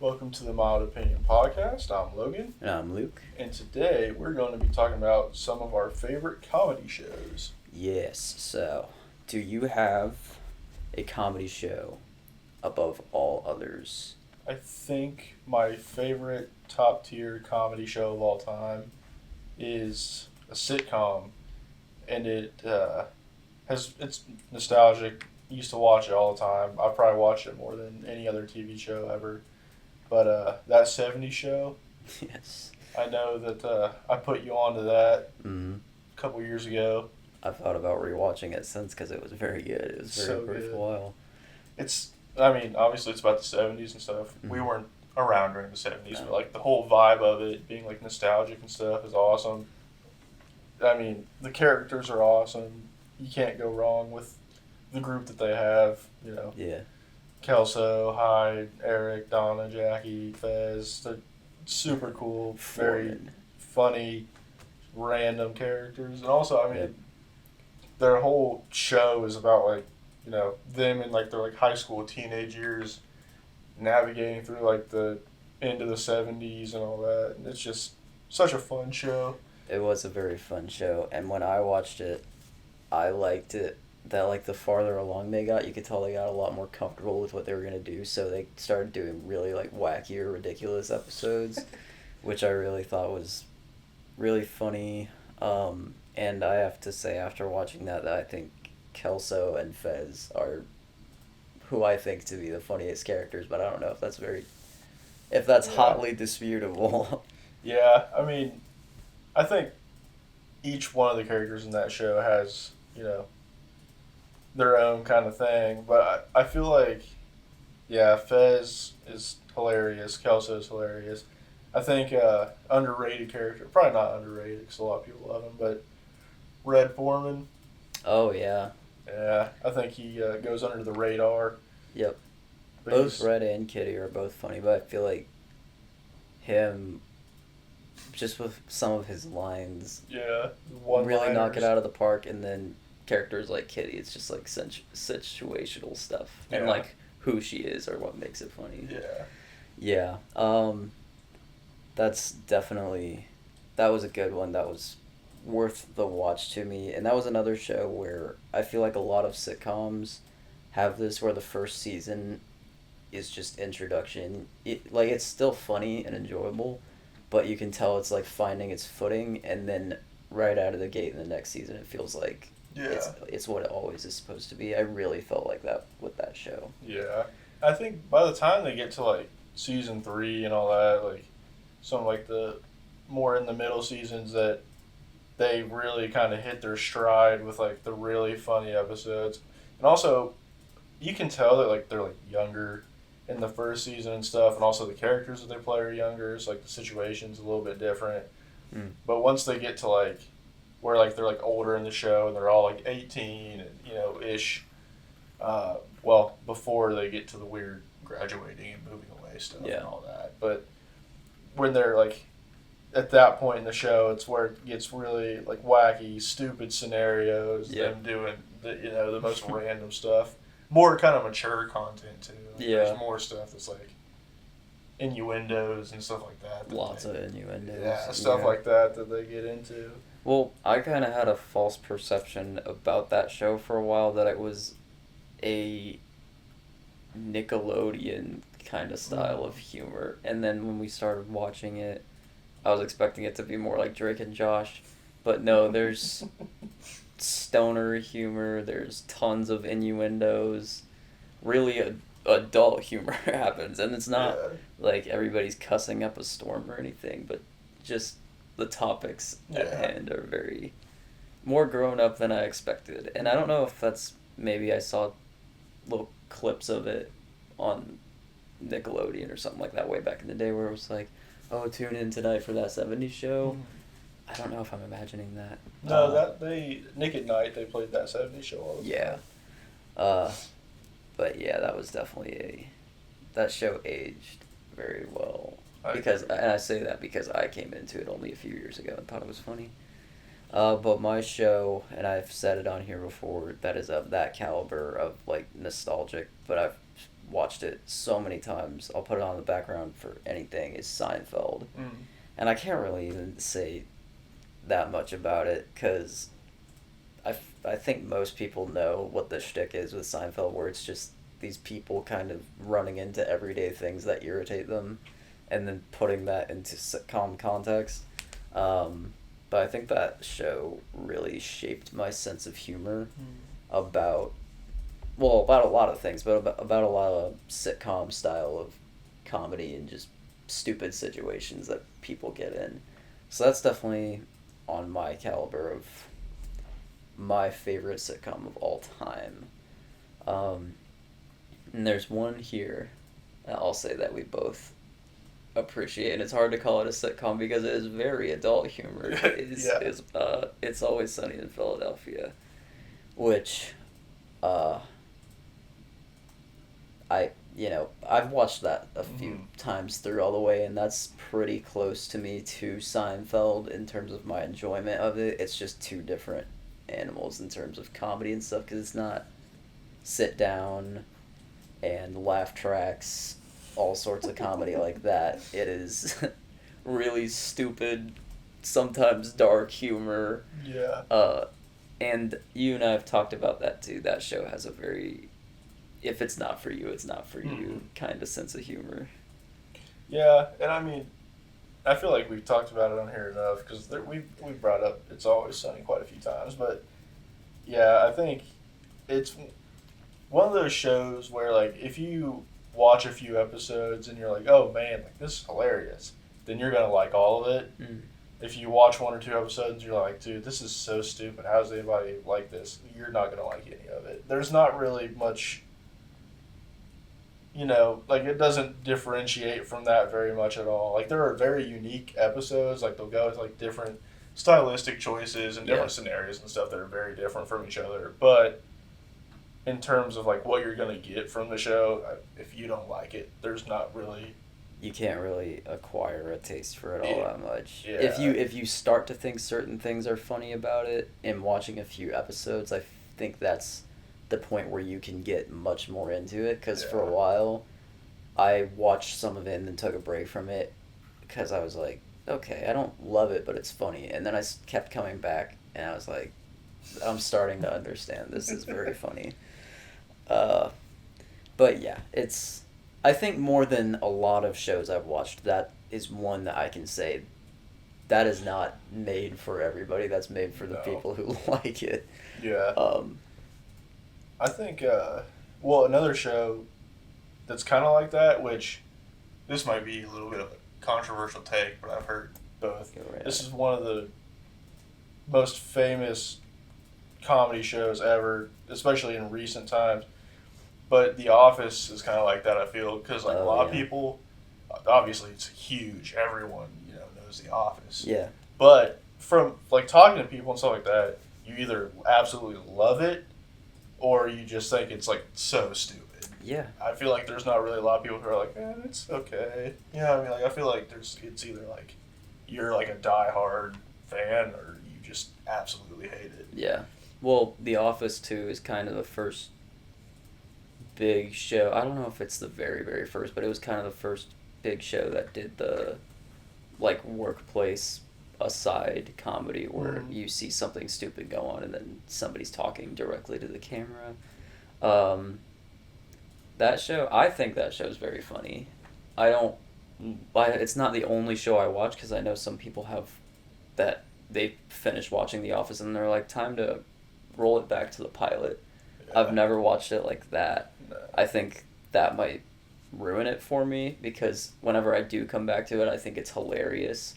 Welcome to the Mild Opinion Podcast. I'm Logan, And I'm Luke. and today we're going to be talking about some of our favorite comedy shows. Yes, so do you have a comedy show above all others? I think my favorite top tier comedy show of all time is a sitcom, and it's nostalgic. Used to watch it all the time. I probably watched it more than any other TV show ever. But that 70's show, Yes. I know that I put you onto that Mm-hmm. a couple years ago. I've thought about rewatching it since because it was very good. It was very So worthwhile. good. While. Obviously it's about the 70's and stuff. We Mhm. weren't around during the 70's, No. but like the whole vibe of it being like nostalgic and stuff is awesome. I mean, the characters are awesome. You can't go wrong with the group that they have, Yeah. Kelso, Hyde, Eric, Donna, Jackie, Fez. They're super cool, very Foreman. funny, random characters. And also, Yep. their whole show is about them in like their like high school teenage years navigating through like the end of the 70's and all that. And it's just such a fun show. It was a very fun show, and when I watched it, I liked it. That like the farther along they got, you could tell they got a lot more comfortable with what they were gonna do. So they started doing really like wacky or ridiculous episodes, which I really thought was really funny. And I have to say, after watching that I think Kelso and Fez are who I think to be the funniest characters. But I don't know if that's Yeah. hotly disputable. Yeah, I think each one of the characters in that show has, their own kind of thing. But I feel like, yeah, Fez is hilarious. Kelso is hilarious. I think underrated character, probably not underrated because a lot of people love him, but Red Foreman, Oh yeah, yeah, I think he goes under the radar. yep. But Both he's- Red and Kitty are both funny, but I feel like him, just with some of his lines, yeah, really knock it one-liners. out of the park. And then characters like Kitty, it's just like situational stuff and Yeah. like who she is or what makes it funny. Yeah, Yeah. That's definitely, that was a good one. That was worth the watch to me. And that was another show where I feel like a lot of sitcoms have this where the first season is just introduction. It's still funny and enjoyable, but you can tell it's like finding its footing, and then right out of the gate in the next season it feels like yeah, it's what it always is supposed to be. I really felt like that with that show. yeah. I think by the time they get to like season 3 and all that, like some like the more in the middle seasons, that they really kind of hit their stride with like the really funny episodes. And also, you can tell that like they're like younger in the first season and stuff, and also the characters that they play are younger. So like the situation's a little bit different. Mm. But once they get to like where like they're like older in the show and they're all like 18 and ish, well, before they get to the weird graduating and moving away stuff Yeah. and all that. But when they're like at that point in the show, it's where it gets really like wacky, stupid scenarios. Yeah. Them doing the most random stuff. More kind of mature content too. Like, Yeah. There's more stuff that's like innuendos and stuff like that. Lots of innuendos. Yeah, stuff like that they get into. Well, I kind of had a false perception about that show for a while, that it was a Nickelodeon kind of style of humor. And then when we started watching it, I was expecting it to be more like Drake and Josh. But no, there's stoner humor, there's tons of innuendos. Really, adult humor happens. And it's not Yeah. like everybody's cussing up a storm or anything, but just the topics at Yeah. hand are very more grown up than I expected. And I don't know if that's, maybe I saw little clips of it on Nickelodeon or something like that way back in the day, where it was like, oh, tune in tonight for that 70's show. I don't know if I'm imagining that. No, Nick at Night, they played that 70's show all the Yeah. time. But yeah, that was definitely that show aged very well. I And I say that because I came into it only a few years ago and thought it was funny. But my show, and I've said it on here before, that is of that caliber of like nostalgic, but I've watched it so many times. I'll put it on the background for anything. Is Seinfeld, and I can't really even say that much about it because I think most people know what the shtick is with Seinfeld, where it's just these people kind of running into everyday things that irritate them, and then putting that into sitcom context. But I think that show really shaped my sense of humor about, well, about a lot of things, but about a lot of sitcom style of comedy and just stupid situations that people get in. So that's definitely on my caliber of my favorite sitcom of all time. And there's one here that I'll say that we both appreciate, and it's hard to call it a sitcom because it is very adult humor. It's Always Sunny in Philadelphia, which I've watched that a few times through all the way, and that's pretty close to me to Seinfeld in terms of my enjoyment of it. It's just two different animals in terms of comedy and stuff, because it's not sit down and laugh tracks, all sorts of comedy like that. It is really stupid, sometimes dark humor. Yeah. And you and I have talked about that too. That show has a very, if it's not for you, it's not for you kind of sense of humor. Yeah, and I mean, I feel like we've talked about it on here enough because we've brought up It's Always Sunny quite a few times. But yeah, I think it's one of those shows where, like, if you watch a few episodes and you're like, oh man, like, this is hilarious, then you're gonna like all of it. If you watch one or two episodes and you're like, dude, this is so stupid, how does anybody like this, you're not gonna like any of it. There's not really much, like, it doesn't differentiate from that very much at all. Like, there are very unique episodes, like, they'll go with, like, different stylistic choices and different scenarios and stuff that are very different from each other, but in terms of, like, what you're going to get from the show, if you don't like it, there's not really... You can't really acquire a taste for it all that much. Yeah. If you start to think certain things are funny about it, in watching a few episodes, I think that's the point where you can get much more into it, because for a while, I watched some of it and then took a break from it, because I was like, okay, I don't love it, but it's funny. And then I kept coming back, and I was like, I'm starting to understand. This is very funny. But yeah, it's, I think more than a lot of shows I've watched, that is one that I can say that is not made for everybody. That's made for the people who like it. Yeah. I think, another show that's kind of like that, which this might be a little bit of a controversial take, but I've heard both. This is one of the most famous comedy shows ever, especially in recent times. But The Office is kind of like that, I feel, because like a lot of people, obviously it's huge. Everyone, knows The Office. Yeah. But from like talking to people and stuff like that, you either absolutely love it, or you just think it's like so stupid. Yeah. I feel like there's not really a lot of people who are like, it's okay. I mean, like, I feel like it's either like you're like a diehard fan or you just absolutely hate it. Yeah. Well, The Office too is kind of the first big show. I don't know if it's the very, very first, but it was kind of the first big show that did the, like, workplace aside comedy where you see something stupid go on and then somebody's talking directly to the camera. I think that show's very funny. It's not the only show I watch, because I know some people have that they finish watching The Office and they're like, time to roll it back to the pilot. Yeah. I've never watched it like that. No. I think that might ruin it for me, because whenever I do come back to it, I think it's hilarious.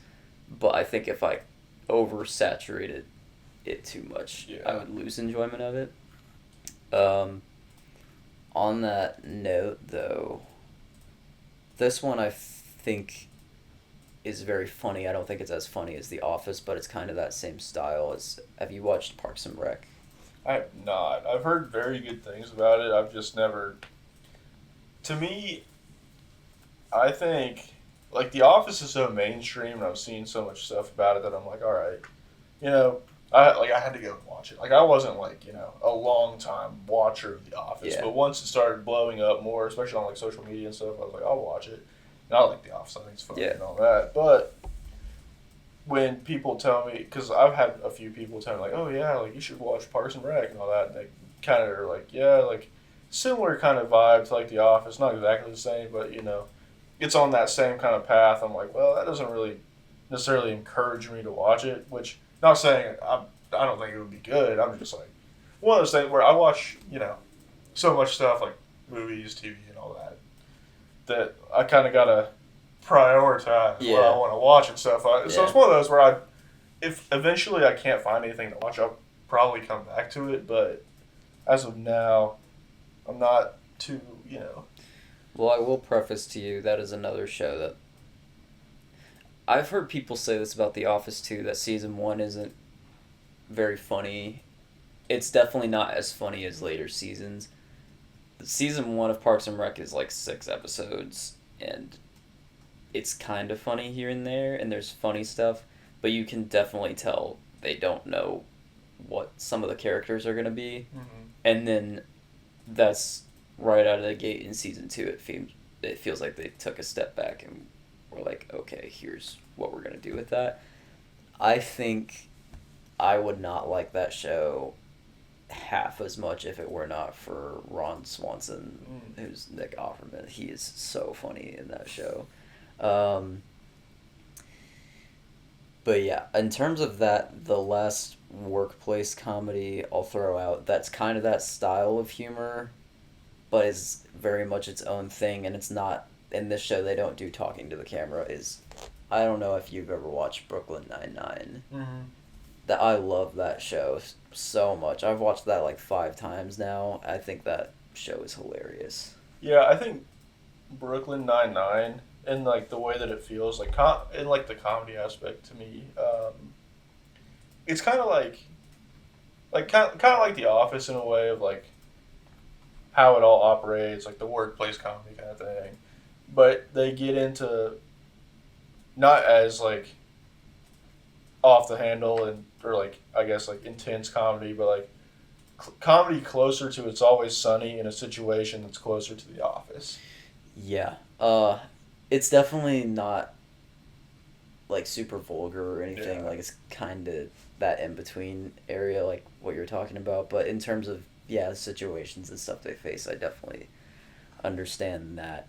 But I think if I oversaturated it too much, I would lose enjoyment of it. On that note, though, this one I think is very funny. I don't think it's as funny as The Office, but it's kind of that same style. Have you watched Parks and Rec? I have not. I've heard very good things about it. I've just never... To me, I think, like, The Office is so mainstream, and I've seen so much stuff about it that I'm like, all right, I had to go and watch it. Like, I wasn't like, a long time watcher of The Office, Yeah. but once it started blowing up more, especially on like social media and stuff, I was like, I'll watch it. And I like The Office. I think it's funny Yeah. and all that. But when people tell me, because I've had a few people tell me like, oh yeah, like you should watch Parks and Rec and all that, and they kind of are like, yeah, like similar kind of vibe to like The Office, not exactly the same, but it's on that same kind of path. I'm like, well, that doesn't really necessarily encourage me to watch it. Which, not saying I don't think it would be good. I'm just like one of those things where I watch so much stuff like movies, TV, and all that I kind of gotta prioritize what I want to watch and stuff. So it's one of those where if eventually I can't find anything to watch, I'll probably come back to it. But as of now, I'm not too. Well, I will preface to you that is another show that I've heard people say this about The Office too, that season 1 isn't very funny. It's definitely not as funny as later seasons. Season 1 of Parks and Rec is like 6 episodes, and it's kind of funny here and there, and there's funny stuff, but you can definitely tell they don't know what some of the characters are going to be. Mm-hmm. And then that's right out of the gate in season 2. It feels like they took a step back and were like, okay, here's what we're going to do with that. I think I would not like that show half as much if it were not for Ron Swanson, who's Nick Offerman. He is so funny in that show. But yeah, in terms of that, the last workplace comedy I'll throw out, that's kind of that style of humor, but is very much its own thing, and it's not, in this show they don't do talking to the camera, I don't know if you've ever watched Brooklyn Nine-Nine. Mm-hmm. That I love that show so much. I've watched that like 5 times now. I think that show is hilarious. Yeah, I think Brooklyn Nine-Nine, and like the way that it feels, like in like the comedy aspect to me, it's kind of kind of like The Office in a way of like how it all operates, like the workplace comedy kind of thing. But they get into not as like off the handle or like I guess like intense comedy, but like comedy closer to It's Always Sunny in a situation that's closer to The Office. Yeah. It's definitely not like super vulgar or anything. Yeah. Like it's kind of that in between area, like what you're talking about. But in terms of the situations and stuff they face, I definitely understand that.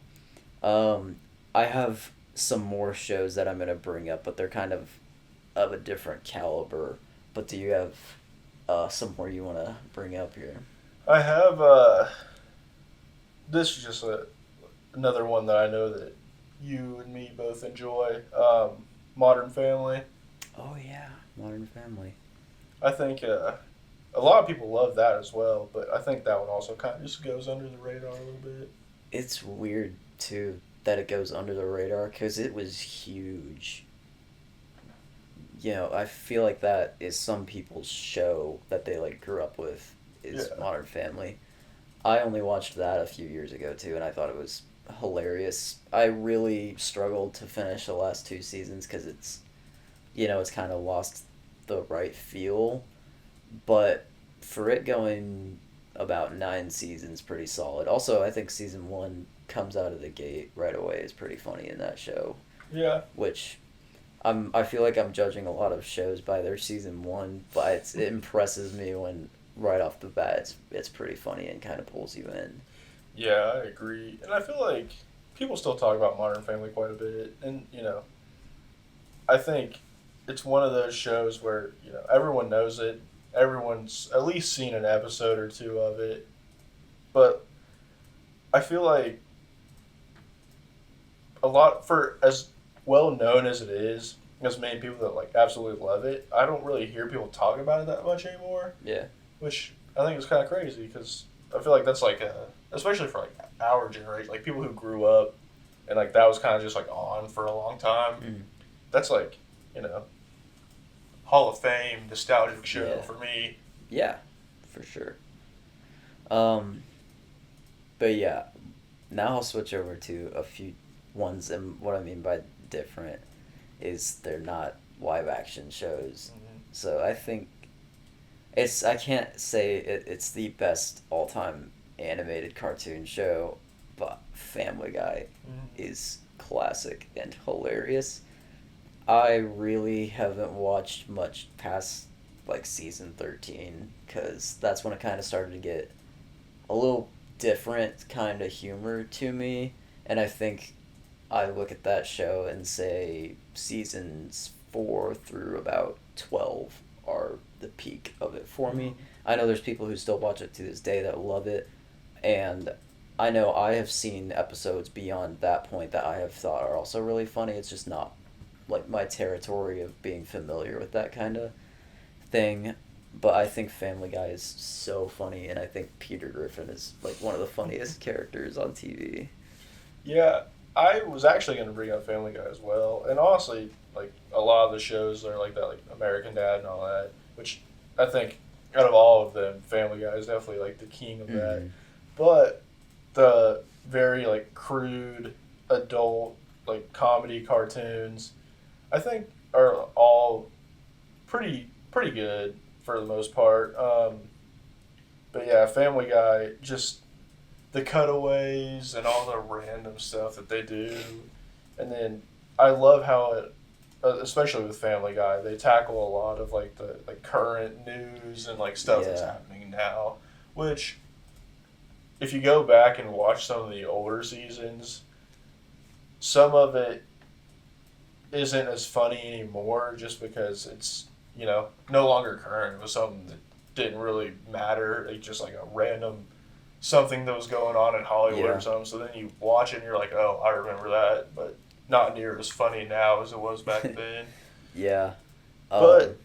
I have some more shows that I'm gonna bring up, but they're kind of a different caliber. But do you have some more you want to bring up here? I have this is just another one that I know that you and me both enjoy. Modern Family. Oh yeah, Modern Family. I think a lot of people love that as well, but I think that one also kind of just goes under the radar a little bit. It's weird too that it goes under the radar because it was huge. I feel like that is some people's show that they like grew up with is Modern Family. I only watched that a few years ago too, and I thought it was hilarious. I really struggled to finish the last 2 seasons because it's kind of lost the right feel, but for it going about 9 seasons, pretty solid. Also, I think season 1 comes out of the gate right away is pretty funny in that show. Yeah. Which I feel like I'm judging a lot of shows by their season 1, but it impresses me when right off the bat it's pretty funny and kind of pulls you in. Yeah, I agree. And I feel like people still talk about Modern Family quite a bit. And, I think it's one of those shows where, everyone knows it. Everyone's at least seen an episode or 2 of it. But I feel like a lot, for as well known as it is, as many people that like absolutely love it, I don't really hear people talk about it that much anymore. Yeah. Which I think is kind of crazy because I feel like that's like especially for like our generation, like people who grew up and like that was kind of just like on for a long time. Mm. That's like, Hall of Fame nostalgic show for me. Yeah, for sure. But yeah, now I'll switch over to a few ones, and what I mean by different is they're not live action shows. Mm-hmm. So I think I can't say it's the best all time animated cartoon show, but Family Guy Mhm. is classic and hilarious. I really haven't watched much past like season 13 because that's when it kind of started to get a little different kind of humor to me. And I think I look at that show and say seasons 4 through about 12 are the peak of it for me. Mhm. I know there's people who still watch it to this day that love it, and I know I have seen episodes beyond that point that I have thought are also really funny. It's just not like my territory of being familiar with that kind of thing. But I think Family Guy is so funny, and I think Peter Griffin is like one of the funniest characters on TV. Yeah, I was actually going to bring up Family Guy as well, and honestly, like a lot of the shows are like that, like American Dad and all that. Which I think out of all of them, Family Guy is definitely like the king of that. Mm-hmm. But the very like crude adult like comedy cartoons, I think are all pretty good for the most part. But yeah, Family Guy, just the cutaways and all the random stuff that they do, and then I love how it, especially with Family Guy, they tackle a lot of like the like current news and like stuff that's Yeah. happening now, which if you go back and watch some of the older seasons, some of it isn't as funny anymore just because it's no longer current. It was something that didn't really matter, like just like a random something that was going on in Hollywood or Yeah. something. So then you watch it and you're like, oh, I remember that, but not near as funny now as it was back then. Yeah. Um, But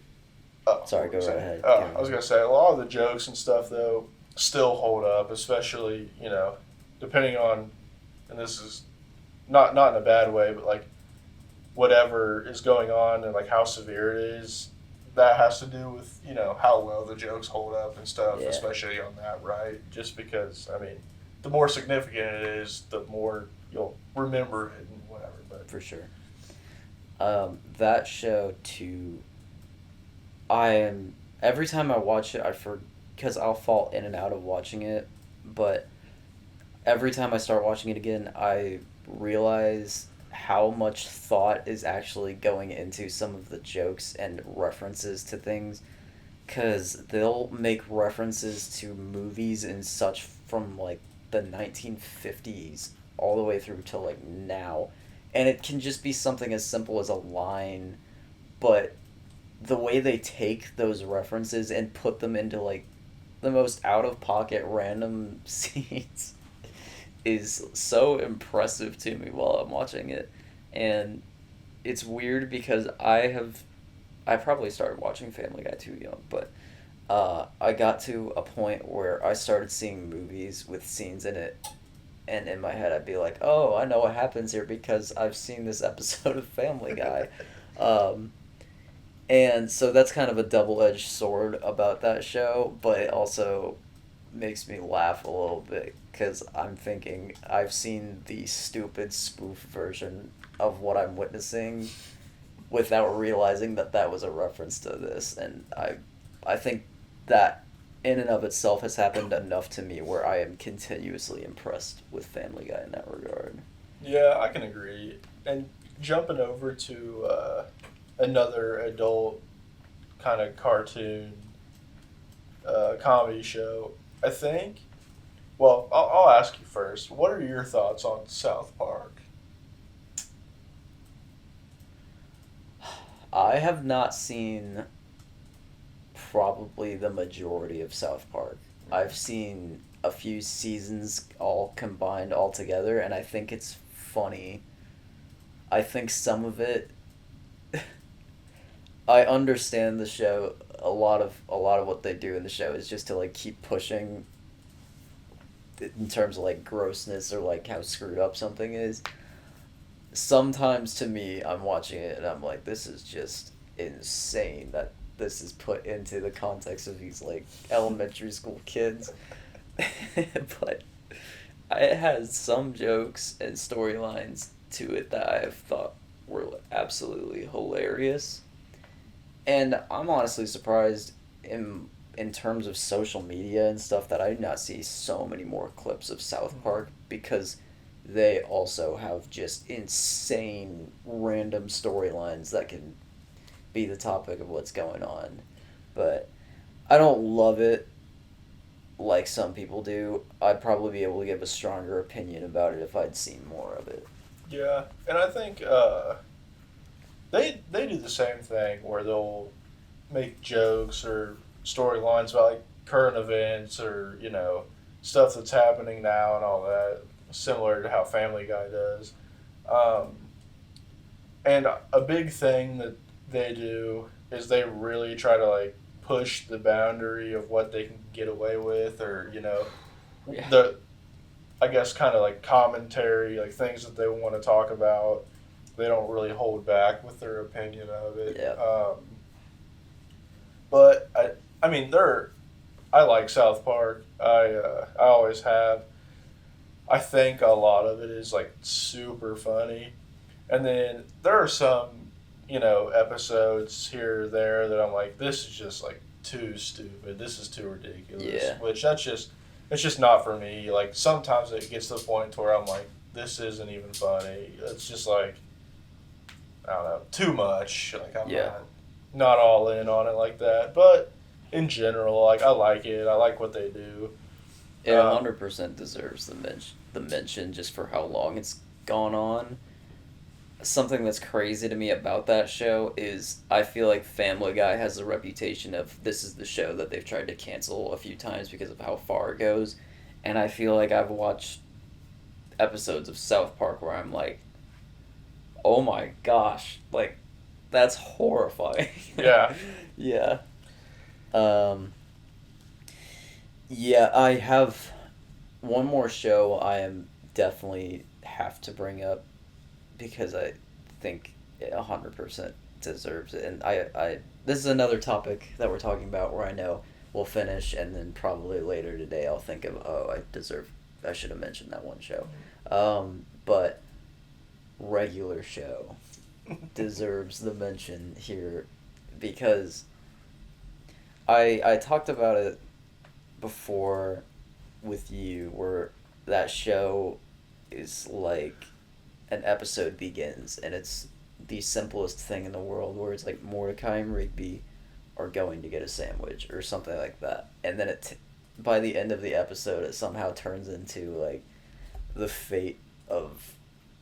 oh, what Sorry, were we go right saying? ahead. Oh, Carry I was on. gonna say a lot of the jokes and stuff though still hold up, especially depending on, and this is not in a bad way, but like whatever is going on and like how severe it is, that has to do with how well the jokes hold up and stuff, Yeah, especially on that right. Just because I mean, the more significant it is, the more you'll remember it and whatever. But for sure. That show too. I am every time I watch it, because I'll fall in and out of watching it, but every time I start watching it again, I realize how much thought is actually going into some of the jokes and references to things because they'll make references to movies and such from like the 1950s all the way through to like now, and it can just be something as simple as a line, but the way they take those references and put them into like the most out of pocket random scenes is so impressive to me while I'm watching it. And it's weird because I probably started watching Family Guy too young, but I got to a point where I started seeing movies with scenes in it, and in my head I'd be like, "Oh, I know what happens here because I've seen this episode of Family Guy," um, and so that's kind of a double edged sword about that show, but it also makes me laugh a little bit because I'm thinking I've seen the stupid spoof version of what I'm witnessing without realizing that that was a reference to this, and I think that in and of itself has happened enough to me where I am continuously impressed with Family Guy in that regard. yeah, I can agree. And jumping over to another adult kind of cartoon comedy show, I think. Well, I'll ask you first. What are your thoughts on South Park? I have not seen probably the majority of South Park. I've seen a few seasons all combined all together, and I think it's funny. I think some of it I understand the show. A lot of what they do in the show is just to like keep pushing in terms of like grossness or like how screwed up something is. Sometimes to me, I'm watching it and I'm like, this is just insane that this is put into the context of these like elementary school kids. But it has some jokes and storylines to it that I have thought were absolutely hilarious. And I'm honestly surprised in in terms of social media and stuff that I do not see so many more clips of South Park because they also have just insane random storylines that can be the topic of what's going on. But I don't love it like some people do. I'd probably be able to give a stronger opinion about it if I'd seen more of it. Yeah, and I think they do the same thing where they'll make jokes or storylines about like current events or stuff that's happening now and all that, similar to how Family Guy does. Um, and a big thing that they do is they really try to like push the boundary of what they can get away with, or Yeah. the I guess kind of like commentary, like things that they want to talk about. They don't really hold back with their opinion of it. Yeah. But I mean, I like South Park. I always have. I think a lot of it is like super funny, and then there are some episodes here or there that I'm like, this is just like too stupid. This is too ridiculous. Yeah. Which it's just not for me. Like sometimes it gets to the point where I'm like, this isn't even funny. It's just like, I don't know, too much. Like I'm Yeah. not all in on it like that. But in general, like I like it. I like what they do. It 100% deserves the mention just for how long it's gone on. Something that's crazy to me about that show is I feel like Family Guy has a reputation of this is the show that they've tried to cancel a few times because of how far it goes. And I feel like I've watched episodes of South Park where I'm like, oh my gosh, like, that's horrifying. Yeah. Yeah. Um, yeah, I have one more show I am definitely have to bring up because I think it 100% deserves it. And this is another topic that we're talking about where I know we'll finish and then probably later today I'll think of, oh, I should have mentioned that one show. But regular show deserves the mention here because I talked about it before with you where that show is like an episode begins and it's the simplest thing in the world where it's like Mordecai and Rigby are going to get a sandwich or something like that, and then by the end of the episode it somehow turns into like the fate of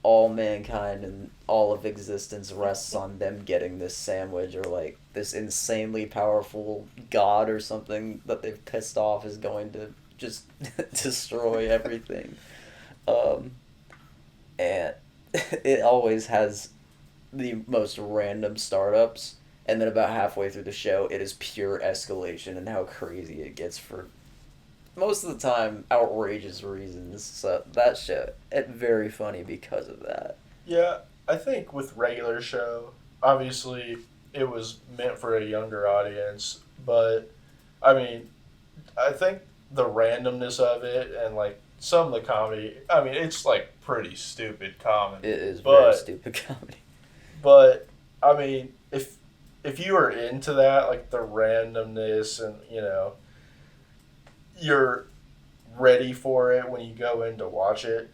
all mankind and all of existence rests on them getting this sandwich, or like this insanely powerful god or something that they've pissed off is going to just destroy everything. And it always has the most random startups, and then about halfway through the show it is pure escalation and how crazy it gets for most of the time outrageous reasons. So that show, it's very funny because of that. Yeah, I think with regular show, obviously it was meant for a younger audience, but I mean, I think the randomness of it and like some of the comedy, I mean, it's like pretty stupid comedy. It is very but stupid comedy. but I mean, if you are into that, like the randomness and you're ready for it when you go in to watch it,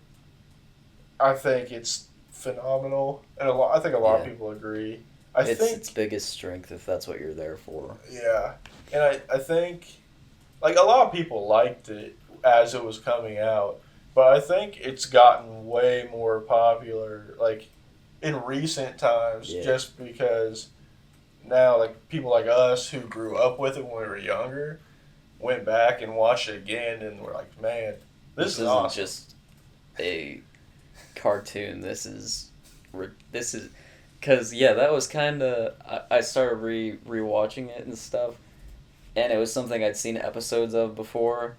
I think it's phenomenal, and I think a lot of people agree. It's think its biggest strength if that's what you're there for. yeah, and I think like a lot of people liked it as it was coming out, but I think it's gotten way more popular like in recent times, Yeah. just because now like people like us who grew up with it when we were younger went back and watched it again and were like, man, this is isn't awesome. just a cartoon. This is because that was kind of I started rewatching it and stuff, and it was something I'd seen episodes of before,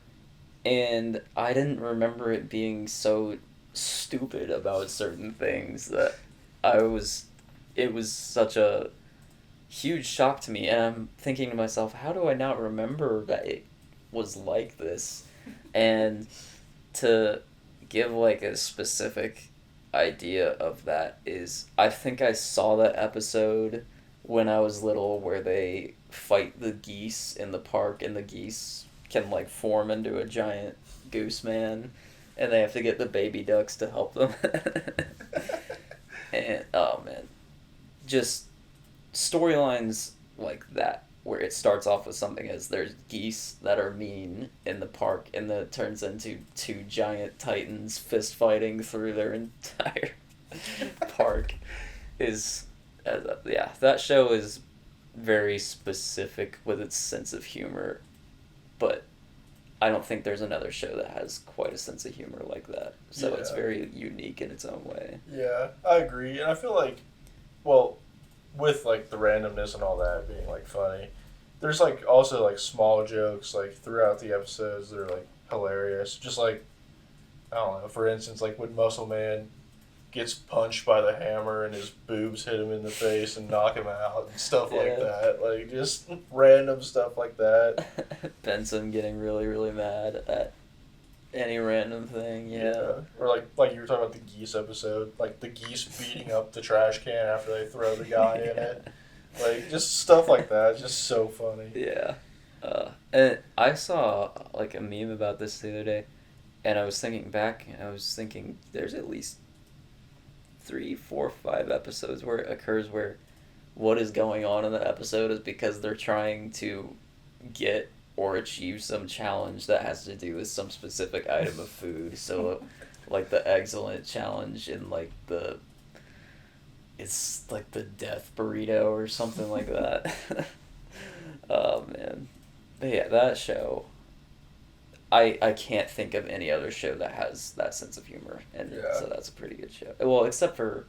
and I didn't remember it being so stupid about certain things that it was such a huge shock to me, and I'm thinking to myself, how do I not remember that it was like this? And to give like a specific idea of that is I think I saw that episode when I was little where they fight the geese in the park and the geese can like form into a giant goose man and they have to get the baby ducks to help them. And oh man, just storylines like that where it starts off with something as there's geese that are mean in the park and then it turns into two giant titans fist fighting through their entire park is yeah, that show is very specific with its sense of humor, but I don't think there's another show that has quite a sense of humor like that. So it's Yeah. very unique in its own way. Yeah, I agree, and I feel like, well, with like the randomness and all that being like funny, there's like also like small jokes like throughout the episodes that are like hilarious. Just like I don't know, for instance, like when Muscle Man gets punched by the hammer and his boobs hit him in the face and knock him out and stuff like Yeah. that. Like just random stuff like that. Benson getting really, really mad at any random thing, yeah. Or like you were talking about the geese episode, like the geese beating up the trash can after they throw the guy in it. Like just stuff like that. Just so funny. Yeah. And I saw like a meme about this the other day, and I was thinking back, and I was thinking there's at least 3, 4, 5 episodes where it occurs where what is going on in the episode is because they're trying to get or achieve some challenge that has to do with some specific item of food. So, like the excellent challenge in like the it's like the death burrito or something like that. Oh man, but yeah, that show. I can't think of any other show that has that sense of humor, and Yeah. so that's a pretty good show. Well, except for,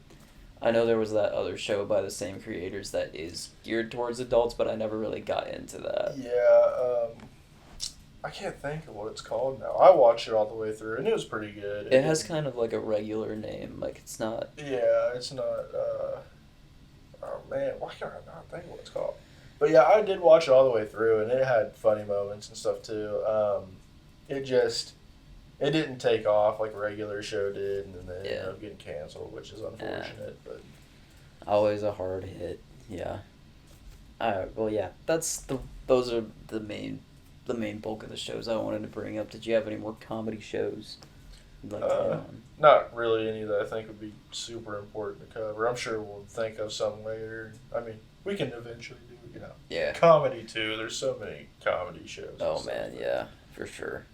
I know there was that other show by the same creators that is geared towards adults, but I never really got into that. Yeah. I can't think of what it's called now. I watched it all the way through, and it was pretty good. It has kind of like a regular name, like it's not. Yeah, it's not. Oh man, why can't I not think of what it's called? But yeah, I did watch it all the way through, and it had funny moments and stuff too. It just it didn't take off like a regular show did, and then it ended Yeah. up getting canceled, which is unfortunate. But Always a hard hit. Yeah. Well, yeah. Those are the main bulk of the shows I wanted to bring up. Did you have any more comedy shows you'd like to hit on? not really any that I think would be super important to cover. I'm sure we'll think of some later. I mean, we can eventually do Yeah. comedy too. There's so many comedy shows. Oh and stuff. man, yeah, for sure.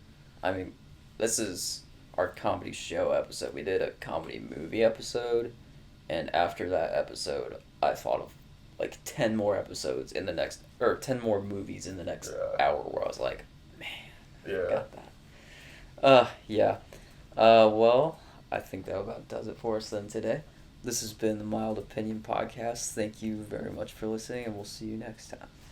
I mean, this is our comedy show episode. We did a comedy movie episode, and after that episode, I thought of like 10 more episodes in the next, or 10 more movies in the next Yeah. hour where I was like, man, Yeah. got that. Yeah. Well, I think that about does it for us then today. This has been the Mild Opinion Podcast. Thank you very much for listening, and we'll see you next time.